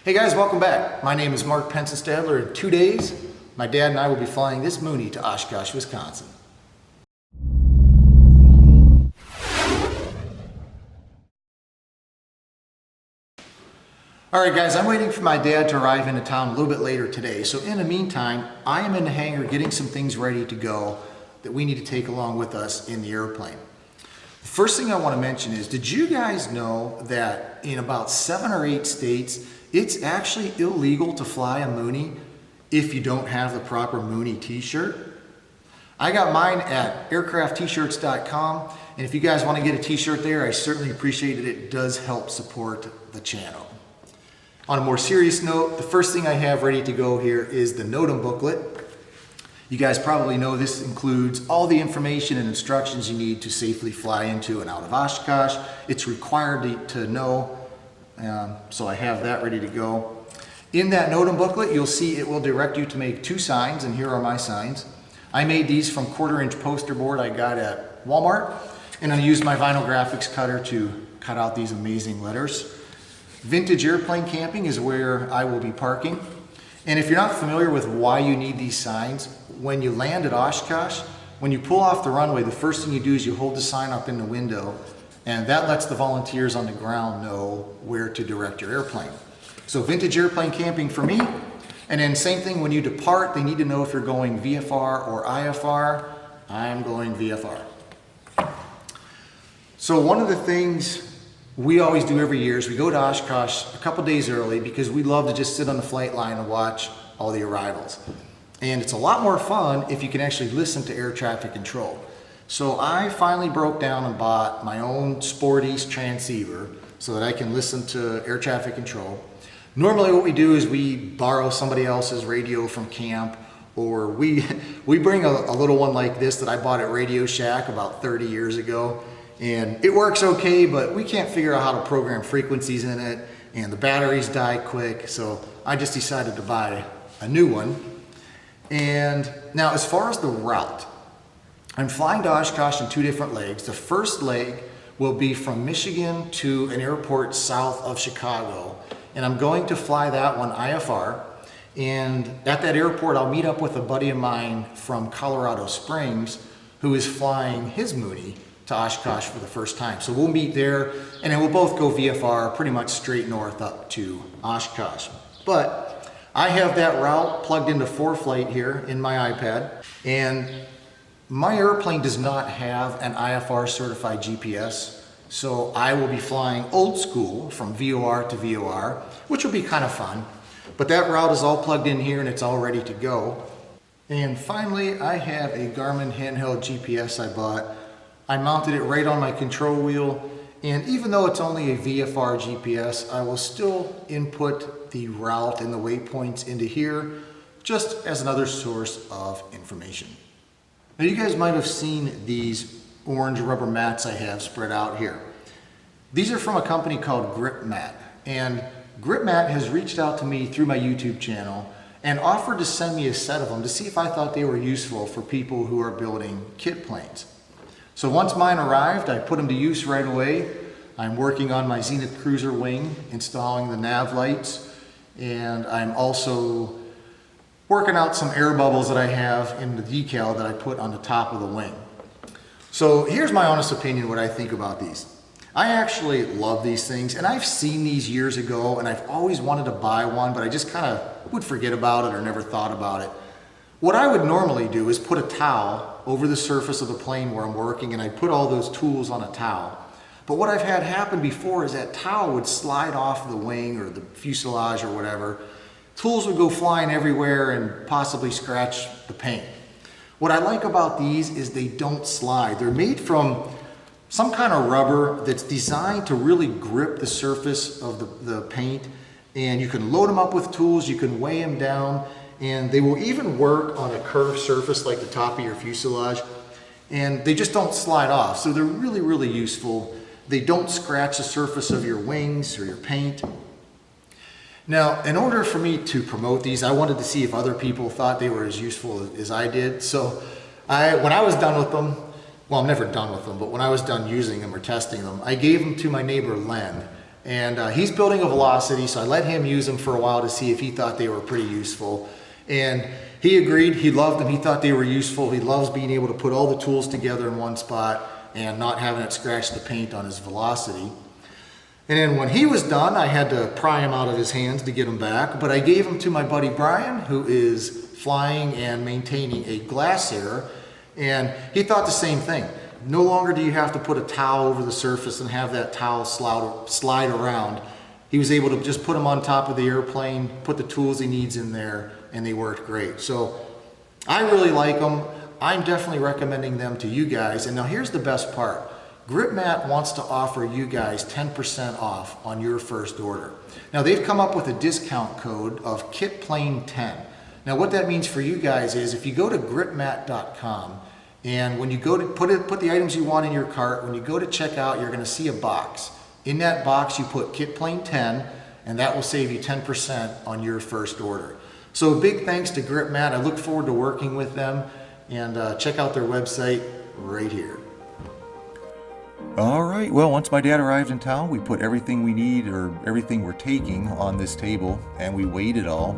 Hey guys, welcome back. My name is Mark Penson-Stadler. In 2 days, my dad and I will be flying this Mooney to Oshkosh, Wisconsin. All right guys, I'm waiting for my dad to arrive into town a little bit later today. So in the meantime, I am in the hangar getting some things ready to go that we need to take along with us in the airplane. The first thing I want to mention is, did you guys know that in about 7 or 8 states, it's actually illegal to fly a Mooney if you don't have the proper Mooney t-shirt? I got mine at aircrafttshirts.com, and if you guys want to get a t-shirt there, I certainly appreciate it. It does help support the channel. On a more serious note, the first thing I have ready to go here is the NOTAM booklet. You guys probably know this includes all the information and instructions you need to safely fly into and out of Oshkosh. It's required to know, so I have that ready to go. In that NOTAM booklet, you'll see it will direct you to make 2 signs, and here are my signs. I made these from 1/4-inch poster board I got at Walmart, and I used my vinyl graphics cutter to cut out these amazing letters. Vintage airplane camping is where I will be parking. And if you're not familiar with why you need these signs, when you land at Oshkosh, when you pull off the runway, the first thing you do is you hold the sign up in the window, and that lets the volunteers on the ground know where to direct your airplane. So vintage airplane camping for me. And then same thing when you depart, they need to know if you're going VFR or IFR. I'm going VFR. So one of the things we always do every year is we go to Oshkosh a couple days early because we love to just sit on the flight line and watch all the arrivals. And it's a lot more fun if you can actually listen to air traffic control. So I finally broke down and bought my own Sporties transceiver so that I can listen to air traffic control. Normally what we do is we borrow somebody else's radio from camp, or we bring a little one like this that I bought at Radio Shack about 30 years ago. And it works okay, but we can't figure out how to program frequencies in it, and the batteries die quick, so I just decided to buy a new one. And now as far as the route, I'm flying to Oshkosh in 2 different legs. The first leg will be from Michigan to an airport south of Chicago, and I'm going to fly that one IFR. And at that airport, I'll meet up with a buddy of mine from Colorado Springs who is flying his Mooney to Oshkosh for the first time. So we'll meet there, and then we'll both go VFR pretty much straight north up to Oshkosh. But I have that route plugged into ForeFlight here in my iPad, and my airplane does not have an IFR certified GPS, so I will be flying old school from VOR to VOR, which will be kind of fun. But that route is all plugged in here and it's all ready to go. And finally, I have a Garmin handheld GPS I bought. I mounted it right on my control wheel, and even though it's only a VFR GPS, I will still input the route and the waypoints into here just as another source of information. Now you guys might have seen these orange rubber mats I have spread out here. These are from a company called GripMat, and GripMat has reached out to me through my YouTube channel and offered to send me a set of them to see if I thought they were useful for people who are building kit planes. So once mine arrived, I put them to use right away. I'm working on my Zenith Cruiser wing, installing the nav lights, and I'm also working out some air bubbles that I have in the decal that I put on the top of the wing. So here's my honest opinion, what I think about these. I actually love these things, and I've seen these years ago, and I've always wanted to buy one, but I just kind of would forget about it or never thought about it. What I would normally do is put a towel over the surface of the plane where I'm working, and I put all those tools on a towel. But what I've had happen before is that towel would slide off the wing or the fuselage or whatever. Tools would go flying everywhere and possibly scratch the paint. What I like about these is they don't slide. They're made from some kind of rubber that's designed to really grip the surface of the paint, and you can load them up with tools, you can weigh them down, and they will even work on a curved surface like the top of your fuselage, and they just don't slide off. So they're really, really useful. They don't scratch the surface of your wings or your paint. Now, in order for me to promote these, I wanted to see if other people thought they were as useful as I did. So when I was done with them, well, I'm never done with them, but when I was done using them or testing them, I gave them to my neighbor Len, And he's building a Velocity, so I let him use them for a while to see if he thought they were pretty useful. And he agreed, he loved them, he thought they were useful. He loves being able to put all the tools together in one spot and not having it scratch the paint on his Velocity. And then when he was done, I had to pry him out of his hands to get him back, but I gave him to my buddy Brian, who is flying and maintaining a Glasair, and he thought the same thing. No longer do you have to put a towel over the surface and have that towel slide around. He was able to just put them on top of the airplane, put the tools he needs in there, and they worked great. So I really like them. I'm definitely recommending them to you guys. And now here's the best part. GripMat wants to offer you guys 10% off on your first order. Now they've come up with a discount code of KitPlane10. Now what that means for you guys is if you go to gripmat.com, and when you go to put the items you want in your cart, when you go to check out, you're going to see a box. In that box, you put KitPlane10, and that will save you 10% on your first order. So big thanks to GripMat. I look forward to working with them, and check out their website right here. All right, well, once my dad arrived in town, we put everything we need or everything we're taking on this table, and we weighed it all.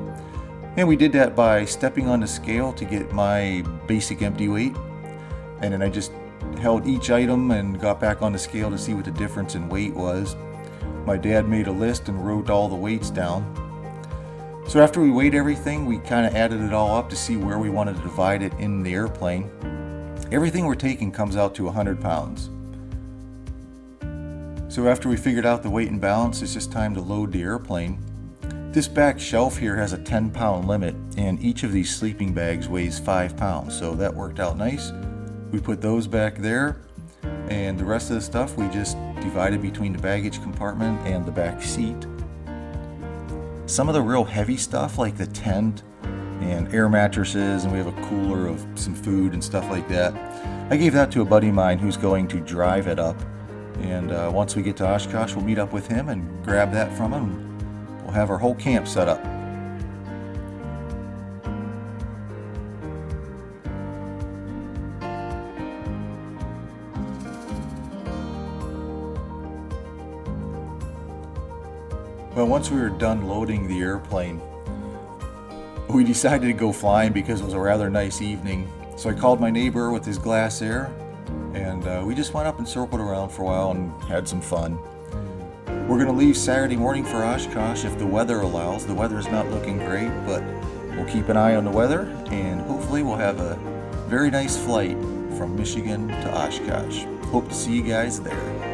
And we did that by stepping on the scale to get my basic empty weight. And then I just held each item and got back on the scale to see what the difference in weight was. My dad made a list and wrote all the weights down. So after we weighed everything, we kind of added it all up to see where we wanted to divide it in the airplane. Everything we're taking comes out to 100 pounds. So after we figured out the weight and balance, it's just time to load the airplane. This back shelf here has a 10-pound limit, and each of these sleeping bags weighs 5 pounds, so that worked out nice. We put those back there, and the rest of the stuff we just divided between the baggage compartment and the back seat. Some of the real heavy stuff like the tent and air mattresses, and we have a cooler of some food and stuff like that, I gave that to a buddy of mine who's going to drive it up. And once we get to Oshkosh, we'll meet up with him and grab that from him. We'll have our whole camp set up. Well, once we were done loading the airplane, we decided to go flying because it was a rather nice evening. So I called my neighbor with his Glasair, and we just went up and circled around for a while and had some fun. We're going to leave Saturday morning for Oshkosh if the weather allows. The weather is not looking great, but we'll keep an eye on the weather, and hopefully we'll have a very nice flight from Michigan to Oshkosh. Hope to see you guys there.